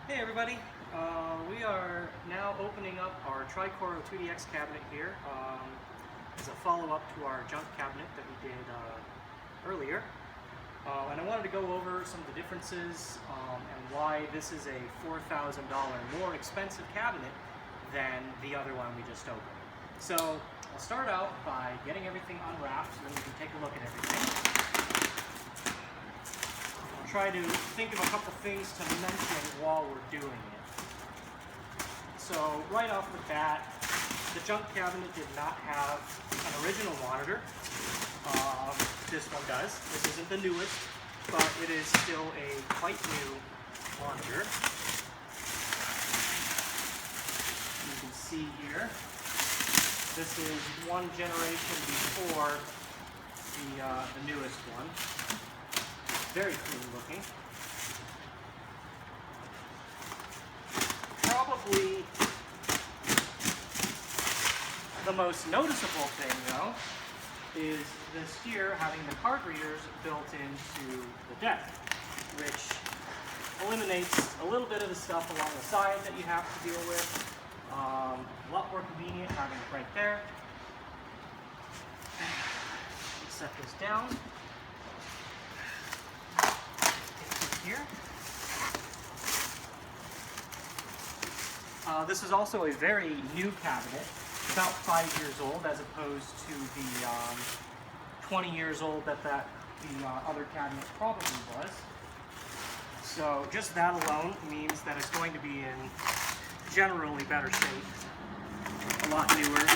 Hey everybody, we are now opening up our tricoro 2DX cabinet here as a follow-up to our junk cabinet that we did earlier. And I wanted to go over some of the differences and why this is a $4,000 more expensive cabinet than the other one we just opened. So I'll start out by getting everything unwrapped so then we can take a look at everything. Try to think of a couple things to mention while we're doing it. So right off the bat, the junk cabinet did not have an original monitor. This one does. This isn't the newest, but it is still a quite new monitor. You can see here, this is one generation before the newest one. Very clean looking. Probably the most noticeable thing though is this here having the card readers built into the deck, which eliminates a little bit of the stuff along the side that you have to deal with. A lot more convenient having it right there. Set this down. Here. This is also a very new cabinet, about 5 years old, as opposed to the 20 years old that the other cabinet probably was. So just that alone means that it's going to be in generally better shape, a lot newer.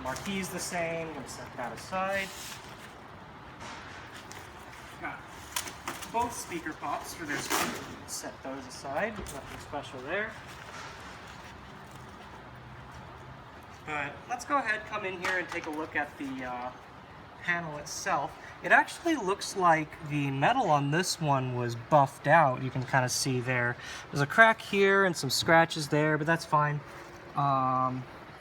Marquee's the same. I'm going to set that aside. Got both speaker pops for this one. Set those aside, nothing special there. But let's go ahead, come in here and take a look at the panel itself. It actually looks like the metal on this one was buffed out. You can kind of see there's a crack here and some scratches there, but that's fine.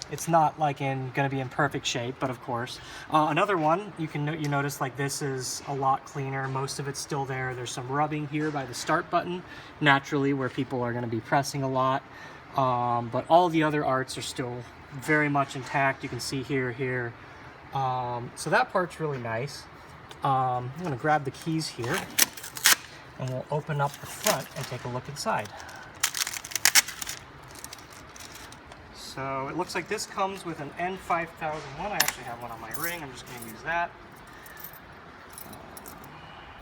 It's not like going to be in perfect shape, but of course. Another one, you notice like this is a lot cleaner. Most of it's still there. There's some rubbing here by the start button, naturally, where people are going to be pressing a lot. But all the other arts are still very much intact. You can see here. So that part's really nice. I'm going to grab the keys here, and we'll open up the front and take a look inside. So it looks like this comes with an N5001. I actually have one on my ring. I'm just going to use that.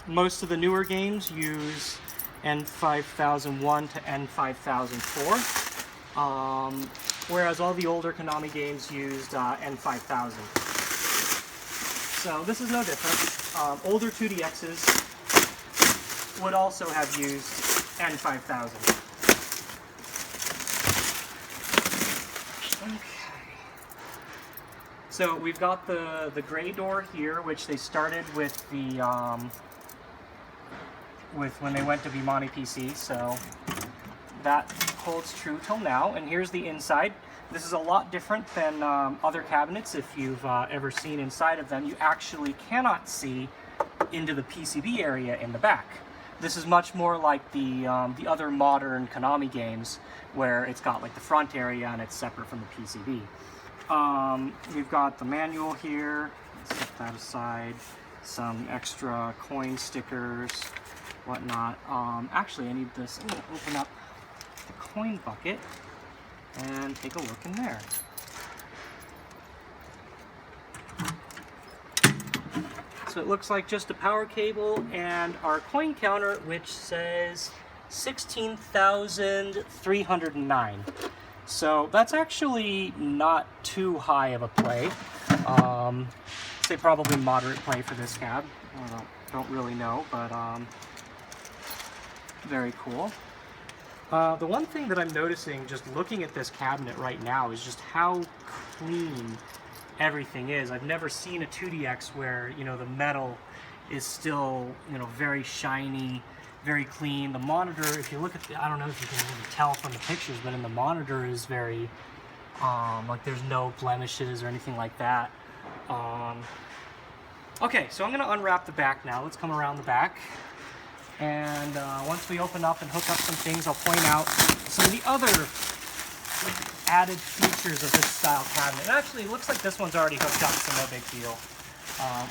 Most of the newer games use N5001 to N5004, whereas all the older Konami games used N5000. So this is no different. Older 2DXs would also have used N5000. So we've got the gray door here, which they started with the when they went to Beatmani PC, so that holds true till now. And here's the inside. This is a lot different than other cabinets. If you've ever seen inside of them, you actually cannot see into the PCB area in the back. This is much more like the other modern Konami games, where it's got like the front area and it's separate from the PCB. We've got the manual here. Let's set that aside. Some extra coin stickers, whatnot. Actually, I need this. I'm going to open up the coin bucket and take a look in there. So it looks like just a power cable and our coin counter, which says 16,309. So that's actually not too high of a play. Say probably moderate play for this cab. I don't really know, but very cool. The one thing that I'm noticing just looking at this cabinet right now is just how clean everything is. I've never seen a 2DX where, the metal is still, very shiny, very clean. The monitor, if you look at I don't know if you can really tell from the pictures, but in the monitor is very, like there's no blemishes or anything like that. Okay, so I'm gonna unwrap the back now. Let's come around the back. And once we open up and hook up some things, I'll point out some of the other added features of this style cabinet. And actually, it looks like this one's already hooked up, so no big deal.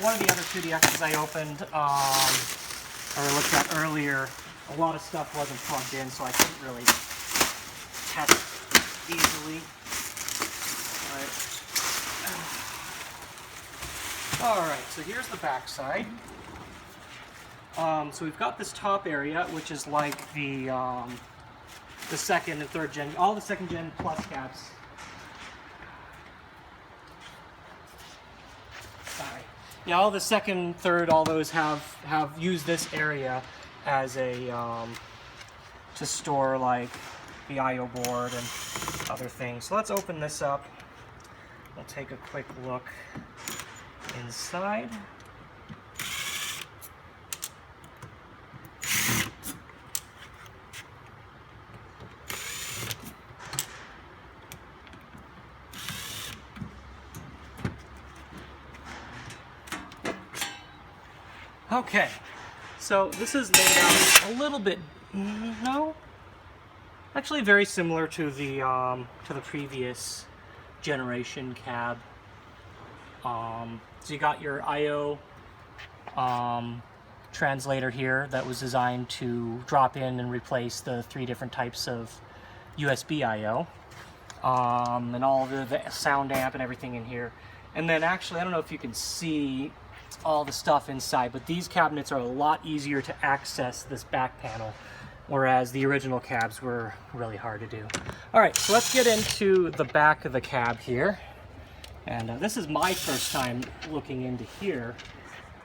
One of the other 2DXs I opened, or looked at earlier, a lot of stuff wasn't plugged in, so I couldn't really test it easily. Alright, so here's the back side. So we've got this top area, which is like the second and third gen, all the second gen plus cabs. Sorry. Yeah, all the second, third, all those have used this area as a to store like the I/O board and other things. So let's open this up. We'll take a quick look inside. Okay, so this is made out a little bit, no, actually very similar to the previous generation cab. So you got your I/O translator here that was designed to drop in and replace the 3 different types of USB I/O, and all the sound amp and everything in here. And then actually, I don't know if you can see all the stuff inside, but these cabinets are a lot easier to access this back panel, whereas the original cabs were really hard to do. All right, so let's get into the back of the cab here. And this is my first time looking into here,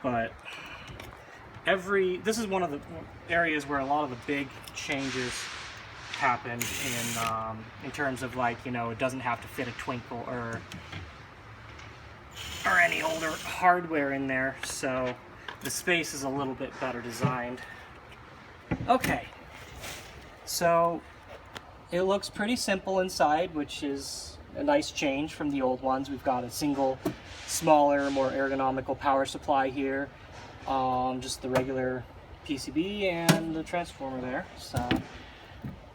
but this is one of the areas where a lot of the big changes happen in terms of, like, you know, it doesn't have to fit a Twinkle or any older hardware in there, so the space is a little bit better designed. Okay, so it looks pretty simple inside, which is a nice change from the old ones. We've got a single, smaller, more ergonomical power supply here, just the regular PCB and the transformer there, so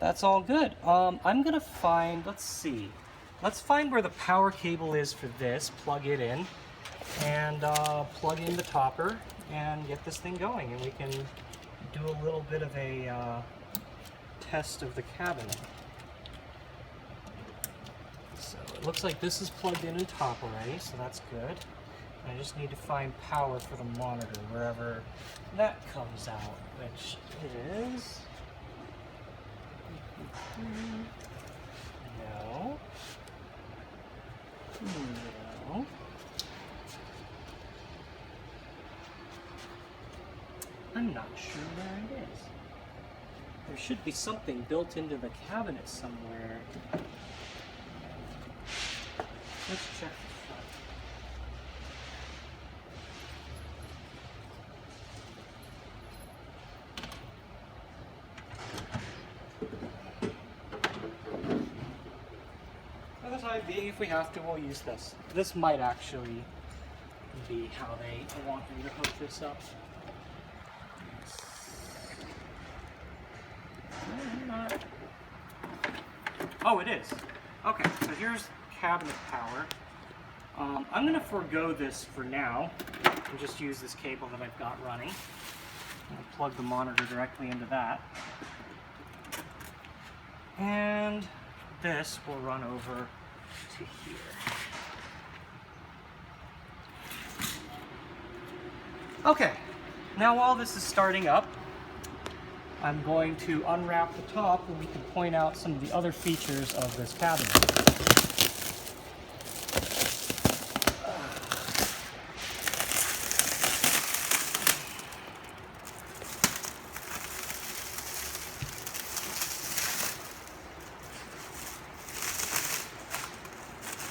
that's all good. I'm gonna find, let's find where the power cable is for this, plug it in, and plug in the topper and get this thing going, and we can do a little bit of a test of the cabinet. So it looks like this is plugged in and top already, so that's good. I just need to find power for the monitor wherever that comes out, which is no. No. I'm not sure where it is. There should be something built into the cabinet somewhere. Let's check the front. For the time being, if we have to, we'll use this. This might actually be how they want me to hook this up. Oh, it is. Okay, so here's cabinet power. I'm going to forego this for now and just use this cable that I've got running. I'm going to plug the monitor directly into that. And this will run over to here. Okay, now while this is starting up, I'm going to unwrap the top and we can point out some of the other features of this cabinet.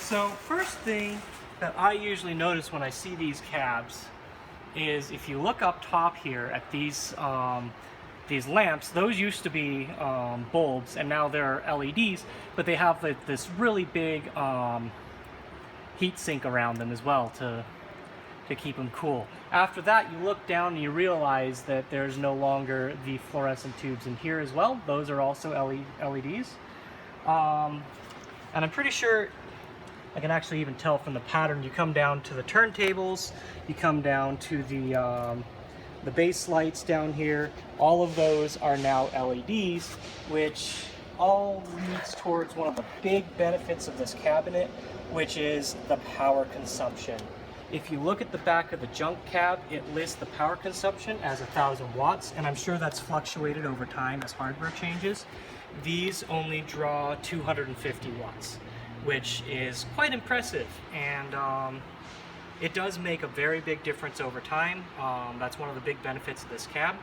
So first thing that I usually notice when I see these cabs is if you look up top here at these lamps, those used to be bulbs and now they're LEDs, but they have this really big heat sink around them as well to to keep them cool. After that, you look down and you realize that there's no longer the fluorescent tubes in here as well. Those are also LEDs. And I'm pretty sure I can actually even tell from the pattern. You come down to the turntables, you come down to the base lights down here. All of those are now LEDs, which all leads towards one of the big benefits of this cabinet, which is the power consumption. If you look at the back of the junk cab, it lists the power consumption as 1,000 watts, and I'm sure that's fluctuated over time as hardware changes. These only draw 250 watts, which is quite impressive, and it does make a very big difference over time. That's one of the big benefits of this cab.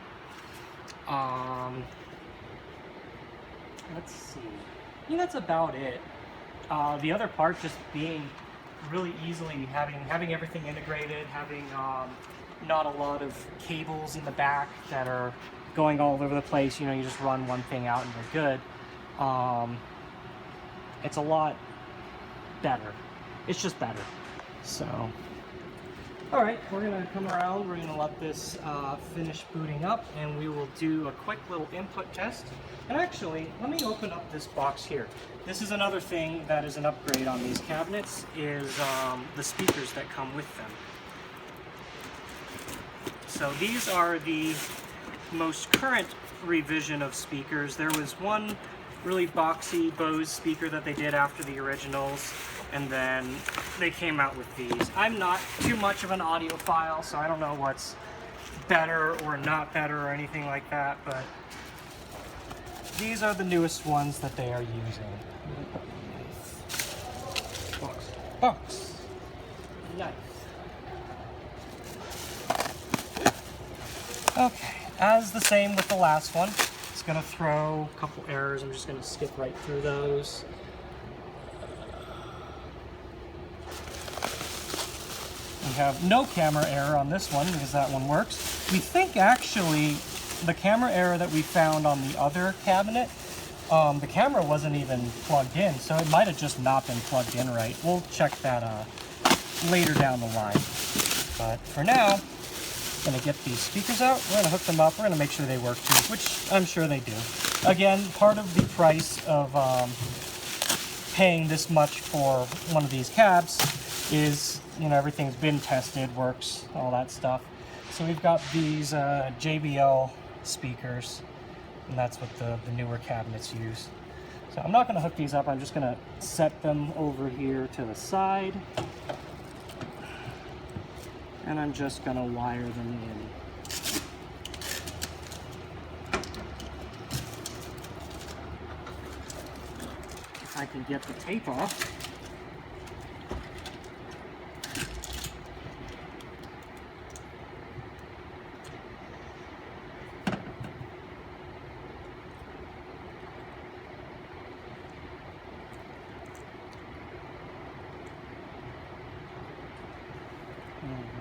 Let's see. I think that's about it. The other part just being really easily having everything integrated, having not a lot of cables in the back that are going all over the place. You know, you just run one thing out and you're good. It's a lot better. It's just better. So, all right, we're gonna come around. We're gonna let this finish booting up, and we will do a quick little input test. And actually, let me open up this box here. This is another thing that is an upgrade on these cabinets, is the speakers that come with them. So these are the most current revision of speakers. There was one really boxy Bose speaker that they did after the originals, and then they came out with these. I'm not too much of an audiophile, so I don't know what's better or not better or anything like that, but these are the newest ones that they are using. Box. Nice. Okay, as the same with the last one, it's gonna throw a couple errors. I'm just gonna skip right through those. We have no camera error on this one because that one works. We think actually the camera error that we found on the other cabinet, the camera wasn't even plugged in, so it might have just not been plugged in right. We'll check that later down the line. But for now, I'm gonna get these speakers out, we're gonna hook them up, we're gonna make sure they work too, which I'm sure they do. Again, part of the price of paying this much for one of these cabs is, you know, everything's been tested, works, all that stuff. So we've got these JBL speakers, and that's what the newer cabinets use. So I'm not going to hook these up, I'm just going to set them over here to the side, and I'm just going to wire them in. If I can get the tape off.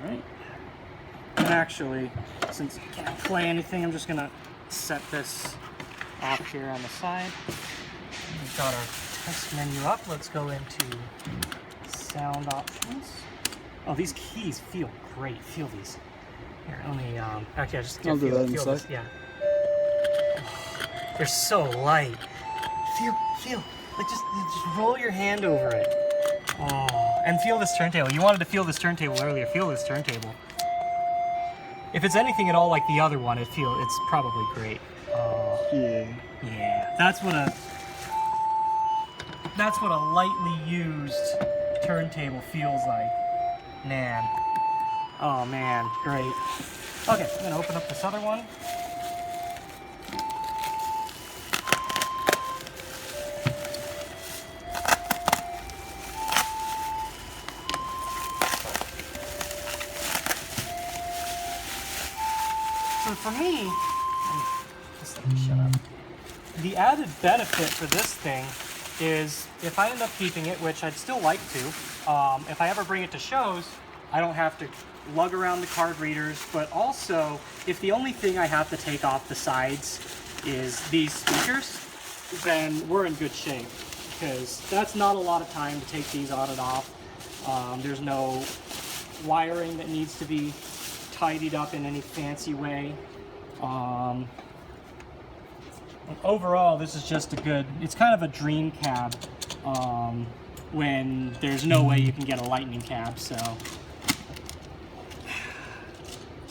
Alright, and actually, since I can't play anything, I'm just going to set this off here on the side. We've got our test menu up. Let's go into sound options. Oh, these keys feel great. Feel these. Here, let me, actually, I just feel this. Yeah. Oh, they're so light. Feel, like just roll your hand over it. Oh, and feel this turntable. You wanted to feel this turntable earlier. Feel this turntable. If it's anything at all like the other one, it's probably great. Oh, yeah. That's what a lightly used turntable feels like. Man. Oh man, great. Okay, I'm gonna open up this other one. So for me, just let me shut up. The added benefit for this thing is if I end up keeping it, which I'd still like to, if I ever bring it to shows, I don't have to lug around the card readers, but also if the only thing I have to take off the sides is these speakers, then we're in good shape, because that's not a lot of time to take these on and off. There's no wiring that needs to be tidied up in any fancy way. Overall, this is just a good, it's kind of a dream cab when there's no way you can get a Lightning cab, so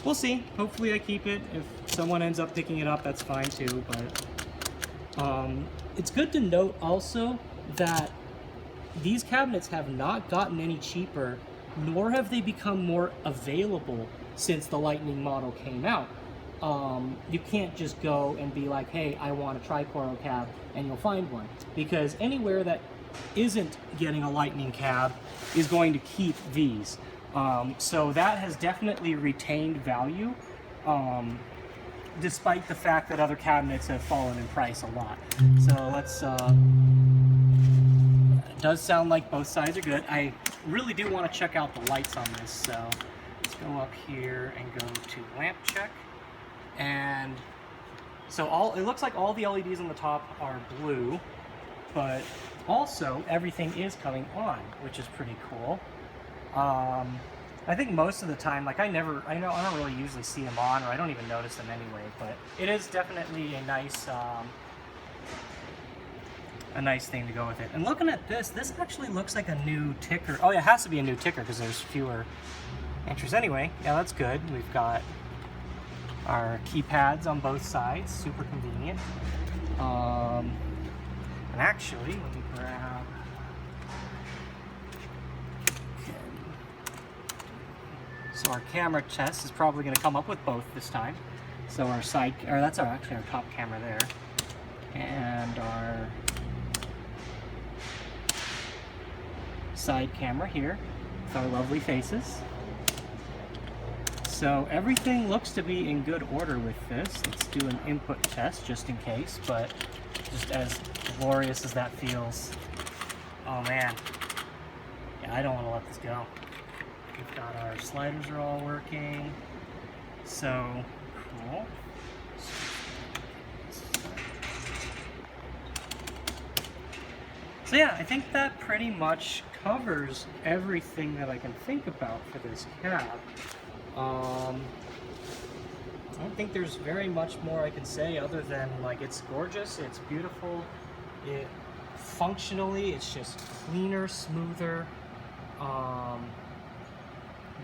we'll see. Hopefully I keep it. If someone ends up picking it up, that's fine too, but it's good to note also that these cabinets have not gotten any cheaper, nor have they become more available since the Lightning model came out. You can't just go and be like, hey, I want a tricoro cab, and you'll find one. Because anywhere that isn't getting a Lightning cab is going to keep these. So that has definitely retained value, despite the fact that other cabinets have fallen in price a lot. So let's, it does sound like both sides are good. I really do want to check out the lights on this, so let's go up here and go to lamp check. And so it looks like all the LEDs on the top are blue, but also everything is coming on, which is pretty cool. I think most of the time, like I don't really usually see them on, or I don't even notice them anyway, but it is definitely a nice thing to go with it. And looking at this actually looks like a new ticker. Oh yeah, it has to be a new ticker because there's fewer entries. Anyway, yeah, that's good. We've got our keypads on both sides, super convenient. And actually, let me grab. So our camera test is probably going to come up with both this time. So our side, or that's actually our top camera there, and our side camera here with our lovely faces. So everything looks to be in good order with this. Let's do an input test just in case, but just as glorious as that feels. Oh man. Yeah, I don't want to let this go. We've got our sliders are all working. So cool. So yeah, I think that pretty much covers everything that I can think about for this cab. I don't think there's very much more I can say other than like it's gorgeous, it's beautiful, functionally it's just cleaner, smoother,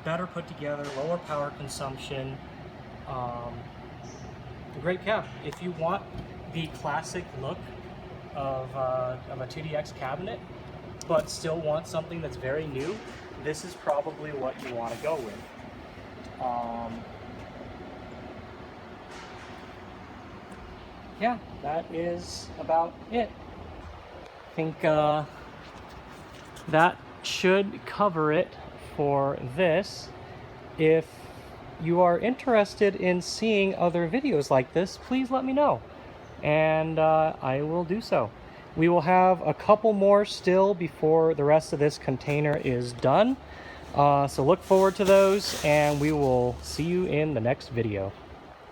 better put together, lower power consumption. A great cab. If you want the classic look of a 2DX cabinet but still want something that's very new, this is probably what you want to go with. Yeah, that is about it. I think that should cover it for this. If you are interested in seeing other videos like this, please let me know, and I will do so. We will have a couple more still before the rest of this container is done. So look forward to those, and we will see you in the next video.